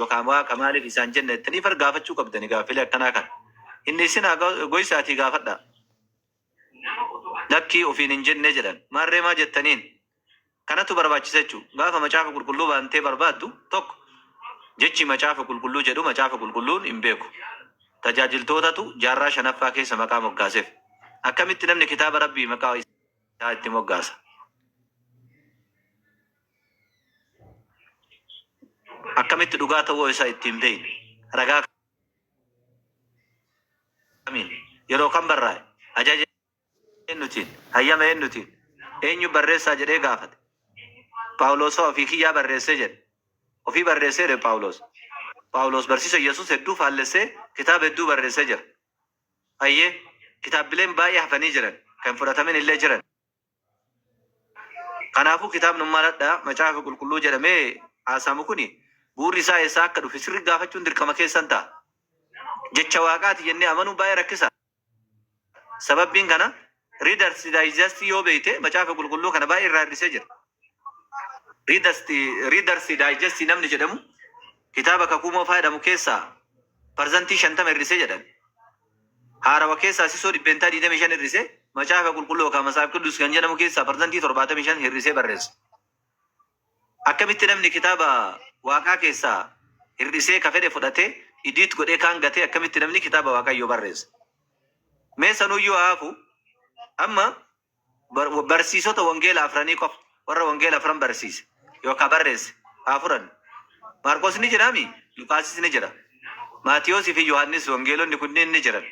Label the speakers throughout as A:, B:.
A: yookaan waaqa maaliif isaan jenne ittanii gaafachuu qabdani gaaffilee akkanaa kan. Inni isin goysaatii gaafadha. Lakkii ofiin hin jenne jedhan. Maarree maa jettaniin? Kanatu barbaachisa jechuudha. Gaafa macaafa qulqulluu baantee barbaaddu tokko jechi macaafa qulqulluu jedhu macaafa qulqulluun hin beeku. Tajaajiltootatu jaarraa shanaffaa keessa maqaa moggaaseef. Akkamitti namni kitaaba rabbii maqaa isaa itti moggaasa? Akkamitti dhugaa ta'uu isaa ittiin beeyne? Ragaa kamiin? Yeroo kan barraa'e? Ajaja eenyutiin? Hayyama eenyutiin? Eenyu barreessaa jedhee gaafate? Paawulos ofii kiyyaa barreessee jedhe. Ofii barreessee jedhe Paawulos. Paawulos barsiisa Yesuus hedduu faallessee kitaaba hedduu barreessee jira. Hayyee kitaabileen baay'ee hafanii jiran kan fudhatamin illee jiran. Kanaafuu kitaabni maladhaa macaafa qulqulluu jedhamee haasamu kuni bu'uurri isaa eessaa akka dhufe sirri gaafachuun dirqama keessan ta'a. Jecha waaqaati jennee amanuu baay'ee rakkisa. Sababbiin kana Readers Digest yoo beekte macaafa qulqulluu kana baay'ee irraa hir'isee jira. Readers Digest namni jedhamu kitaaba kakuumoo fayyadamu keessaa parsantii 50 hir'isee jedhan. Haarawa keessaa sisoo 25 hir'isee macaafa qulqulluu yookaan masaaf qudus kan jedhamu keessaa parsantii 75 hir'isee barreessa. Akkamitti namni kitaaba waaqaa keessaa hir'isee ka fedhe fudhatee idiit godhee kaan gatee akkamitti namni kitaaba waaqayyoo barreessa? Mee sanuyyuu haafu amma barsiisota wangeela afranii qofa warra wangeela afran barsiise yookaan barreesse afuran. Maarqos ni jiraami, Lukaasis ni jira, Maatiyoosii fi Yohaannis wangeelonni kunneen ni jiran.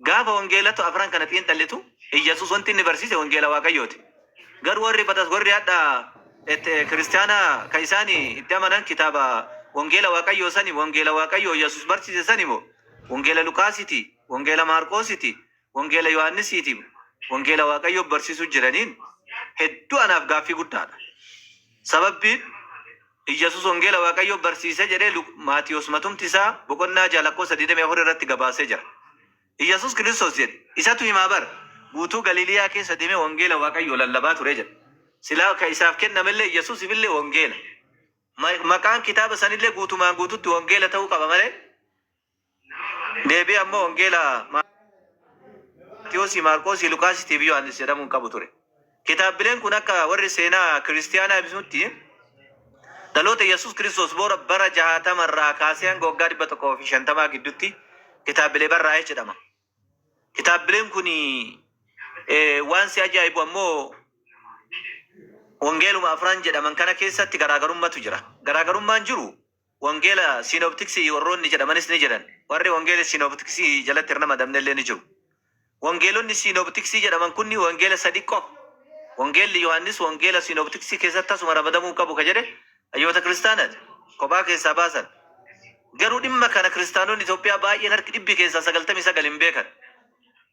A: Gaafa wangeelatu afran kana xiinxallitu Iyyasuus wanti inni barsiise wangeela waaqayyooti. Garuu warri hadda kiristaanaa kan isaanii itti amanan kitaaba wangeela waaqayyoo sani wangeela waaqayyoo Iyyasuus barsiise sani moo wangeela Lukaasiti, wangeela Maarqositi, wangeela Yohaannisiiti, wangeela waaqayyoo barsiisuu jiraniin hedduu anaaf gaaffii guddaadha. Sababbiin Iyyasuus wangeela waaqayyoo barsiise jedhee Maatiyos matumti isaa boqonnaa 6:24 irratti gabaasee jira. Iyyasuus Kiristoos jedhe isatu himaa bara guutuu Galiiliyaa keessa deemee wangeela waaqayyoo lallabaa ture jedha. Silaa ka isaaf kennamellee Iyyasuusifillee wangeela. Maqaan kitaaba sanillee guutumaan guututti wangeela ta'uu qaba malee. Deebi'ee ammoo wangeela Maatiyoosii, Maarqosii, Lukaasii fi Yohaannis jedhamuun qabu ture. Kitaabileen kun akka warri seenaa kiristiyaanaa ibsutti dhaloota Yesuus Kiristoos boora bara 60 irraa kaasee hanga waggaa 150 gidduutti kitaabilee barraa'ee jedhama. Kitaabileen kun waan si ajaa'ibu ammoo wangeeluma afran jedhaman kana keessatti garaagarummaatu jira. Garaagarummaan jiru wangeela sinoptiksii warroonni jedhamanis ni jiran. Warri wangeela sinoptiksii jalatti hirna madamnellee ni jiru. Wangeelonni sinoptiksii jedhaman kunni wangeela sadi qofa. Wangeelli Yohaannis wangeela sinoptiksii keessatti asuma ramadamuu qabu ka jedhe hayyoota kiristaanaati. Kophaa keessaa baasan. Garuu dhimma kana kiristaanonni Itoophiyaa baay'een harki dhibbi keessaa 99 hin beekan.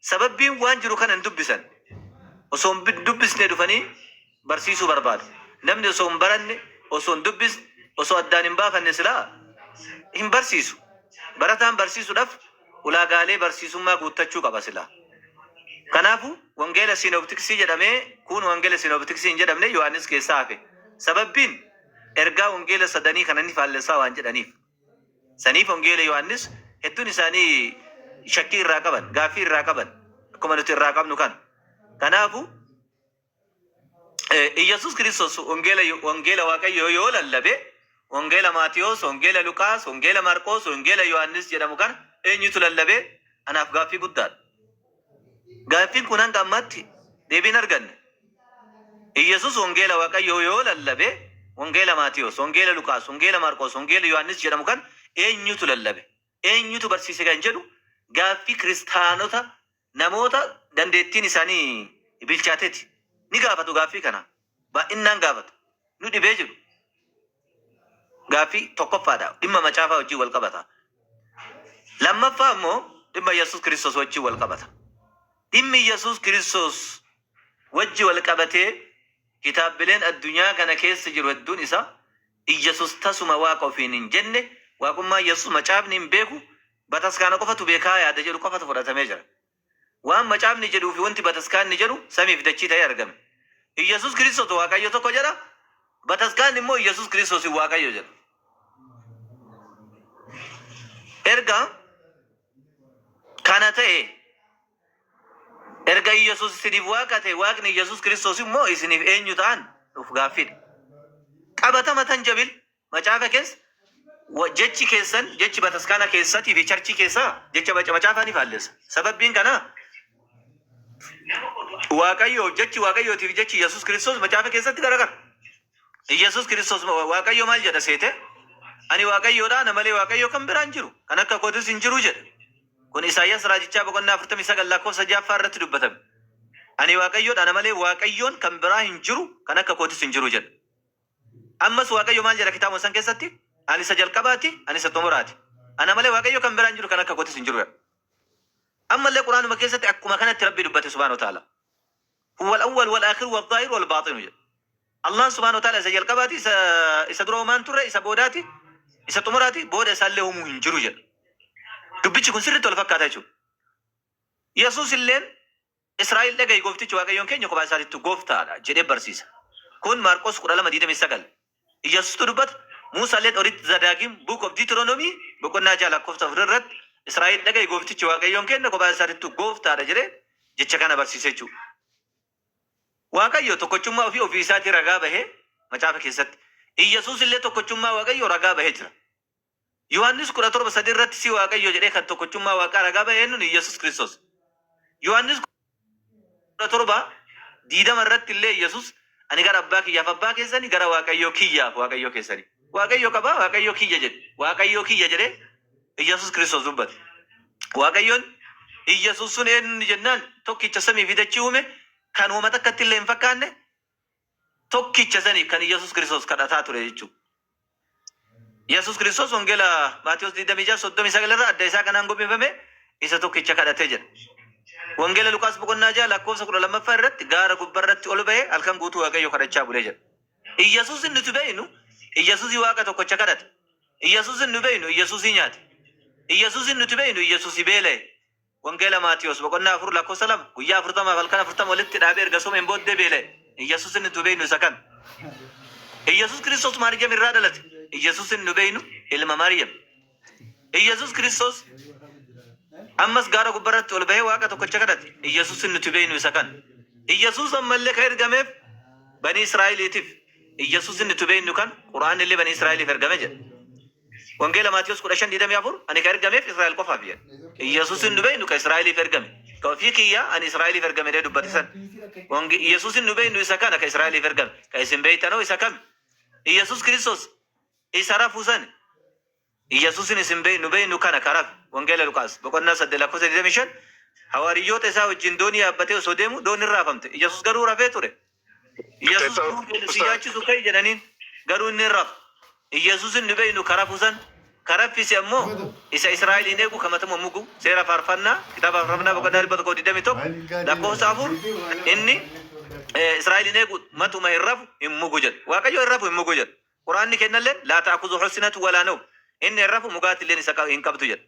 A: Sababbiin waan jiru kana hin dubbisan. Osoo hin dubbisne dhufanii barsiisuu barbaadu. Namni osoo hin baranne, osoo hin dubbisne, osoo addaan hin baafanne silaa hin barsiisu. Barataan barsiisuudhaaf ulaagaalee barsiisummaa guuttachuu qaba silaa. Kanaafuu wangeela sinoptiksii jedhamee kun wangeela sinoptiksii hin jedhamne Yohaannis keessaa hafe. Sababbiin ergaa wangeela sadanii kana inni faallessaa waan jedhaniif. Saniif wangeela Yohaannis hedduun isaanii shakkii irraa qaban, gaaffii irraa qaban, akkuma nuti irraa qabnu kan. Kanaafuu Iyyasuus Kiristoos wangeela waaqayyoo yoo lallabe wangeela Maatiyoos, wangeela Lukaas, wangeela Maarqos, wangeela Yohaannis jedhamu kana eenyutu lallabe? Anaaf gaaffii guddaadha. Gaaffiin kun hanga ammaatti deebiin arganne. Iyyasuus wangeela waaqayyoo yoo lallabe wangeela Maatiyoos, wangeela Lukaas, wangeela Maarqos, wangeela Yohaannis jedhamu kan eenyutu lallabe? Eenyutu barsiise kan jedhu gaaffii kiristaanota namoota dandeettiin isaanii bilchaateeti. Ni gaafatu gaaffii kana. Baay'inaan gaafatu. Nu dhibee jiru. Gaaffii tokkoffaadha. Dhimma macaafaa wajjin wal qabata. Lammaffaa immoo dhimma Yesuus Kiristoos wajjin wal qabata. Dhimmi Yesuus Kiristoos wajjin wal qabatee kitaabileen addunyaa kana keessa jiru hedduun isaa Iyyasuus tasuma waaqa ofiin hin jenne waaqummaa Yesuus macaafni hin beeku bataskaana qofatu beekaa yaada jedhu qofatu fudhatamee jira. Waan macaafni jedhuu fi wanti bataskaanni jedhu samiif dachii ta'ee argame. Iyyasuus Kiristoos waaqayyo tokko jedha. Bataskaanni immoo Iyyasuus Kiristoos waaqayyo jedha. erga kana ta'e erga Iyyasuus isiniif waaqa ta'e waaqni Iyyasuus Kiristoos immoo isiniif eenyu ta'an uf gaaffidha. Qabatama tan jabil macaafa keessa jechi keessan jechi bataskaana keessatti fi charchii keessa jecha macaafaaniif haalleessa. Sababbiin kana jechi waaqayyootiif jechi Iyyasuus Kiristoos macaafa keessatti garagara. Iyyasuus Kiristoos waaqayyo maal jedha seete? Ani waaqayyoodha, ana malee waaqayyo kan biraan jiru, kan akka kootis hin jiru jedha. Kun Isaayyaas raajichaa boqonnaa 49 lakkoofsa 6 irratti dubbatame. Ani waaqayyoodha, ana malee waaqayyoon kan biraa hin jiru, kan akka kootis hin jiru jedha. Ammas waaqayyo maal jedha kitaaba san keessatti? Ani isa jalqabaati, ani isa xumuraati. Ana malee waaqayyo kan biraan jiru, kan akka kootis hin jiru jedha. Ammallee quraanuma keessatti akkuma kanatti rabbi dubbate subhaanahu wa ta'ala. Huwa al-awwal wal akhir wal zahir wal baatin jedha. Allah subhaanahu wa ta'ala isa jalqabaati, isa dura homaan turre, isa boodaati, isa xumuraati, booda isaallee homuu hin jiru jedha. Dubbichi kun sirriitti wal fakkaata jechuudha. Yesuus illeen Israa'el dhaga'i gooftichi waaqayyoon keenya kophaa isaatiitti gooftaadha jedhee barsiisa. Kun Maarqos 12:29. Yesuustu dubbata. Muusaalleen Oriit Zadaagim Book of Deuteronomy boqonnaa 6 lakkoofsa 4 irratti Israa'el dhaga'i gooftichi waaqayyoon keenya kophaa isaatiitti gooftaadha jedhee jecha kana barsiisa jechuudha. Waaqayyo tokkochummaa ofii isaatii ragaa bahee macaafa keessatti. Iyyasuus illee tokkochummaa waaqayyo ragaa bahee jira. Yohaannis 17:3 irratti si waaqayyo jedhee kan tokkochummaa waaqaa ragaa bahee nun Iyyasuus Kiristoos. Yohaannis 17:20 irratti illee Iyyasuus ani gara abbaa kiyyaaf abbaa keessanii gara waaqayyo kiyyaaf waaqayyo keessanii. Waaqayyo qabaa waaqayyo kiyya jedhe. Waaqayyo kiyya jedhee Iyyasuus Kiristoos dubbate. Waaqayyoon Iyyasuus sun eenyu jennaan tokkicha samii fi dachii uume kan uummata akkatti illee hin fakkaanne tokkicha sanii kan Iyyasuus Kiristoos kadhataa ture jechuudha. Iyyasuus Kiristoos wangeela Maatiyos 26:39 irraa adda isaa kanaan gombifame isa tokkicha kadhatee jedha. Wangeela Luqaas boqonnaa 6 lakkoofsa 12 irratti gaara gubbarratti ol bahee halkan guutuu waaqayyo kadhachaa bulee jedha. Iyyasuus inni nuti beeknu Iyyasuus waaqa tokkicha kadhate. Iyyasuus inni beeknu Iyyasuus nyaate. Iyyasuus inni nuti beeknu Iyyasuus beela'e. Wangeela Maatiyos boqonnaa 4 lakkoofsa 2 guyyaa 40 halkan 40 walitti dhaabee erga soomeen booddee beela'e. Iyyasuus inni nuti beeknu isa kan. Iyyasuus Kiristoos Maariyaam irraa dhalate. Iyyasuus inni beeknu ilma Maariyaam. Iyyasuus Kiristoos ammas gaara gubbarratti ol bahee waaqa tokkicha kadhate. Iyyasuus inni nuti beeknu isa kan. Iyyasuus ammallee kan ergameef bani Israa'eliitiif. Iyyasuus inni nuti beeknu kan Qur'aanni illee bani Israa'eliif ergame jedha. Wangeela Maatiyos 15:24 ani kan ergameef Israa'el qofaaf jedha. Iyyasuus inni beeknu kan Israa'eliif ergame. Ka ofii kiyyaa ani Israa'eliif ergame jedhee dubbate san. Iyyasuus inni beeknu isa kana kan Israa'eliif ergame. Ka isin beektanoo isa kam? Iyyasuus Kiristoos isa rafuu san. Iyyasuus isin beeknu kana karaaf. Wangeela Luqaas boqonnaa 8 lakkoofsa 25 hawaariyyoota isaa wajjin doonii yaabbatee osoo deemu dooniin raafamte. Iyyasuus garuu rafee ture. Iyyasuus si yaachisu kai jedhaniin garuu inni rafa. Iyyasuus inni beeknu karafuu san. Karaffisi ammoo isa Israa'eliin eegu kamatama mugu seera faarfannaa kitaaba faarfannaa boqonnaa 121 lakkoofsa 4 inni Israa'eliin eegu matuma hin rafu hin mugu jedha. Waaqayyo hin rafu hin mugu jedha. Quraanni kennallee laa ta'khudhu husnatu walaa nawm. Inni hin rafu mugaatti illee isa hin qabdu jedha.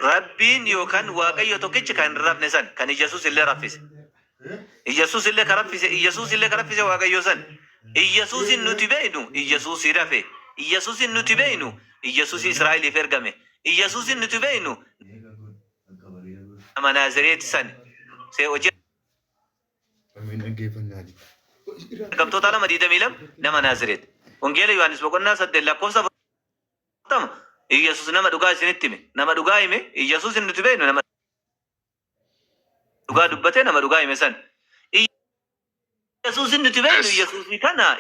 A: Rabbiin yookaan waaqayyo tokkichi kan hin rafne san kan Iyyasuus illee raffise. Iyyasuus illee karaffise. Iyyasuus illee karaffise waaqayyo san. Iyyasuusin nuti beeknu Iyyasuus rafe. Iyyasuusin nuti beeknu Iyyasuus Israa'eliif ergame. Iyyasuusin nuti beeknu nama Naazireeti san. See hojii ergamtoota 2:22 nama Naazireeti. Wangeela Yohaannis boqonnaa 8 lakkoofsa 40 Iyyasuus nama dhugaa isinitti hime. Nama dhugaa hime Iyyasuus nuti beeknu nama dhugaa dubbate nama dhugaa hime san. Iyyasuus nuti beeknu Iyyasuus kana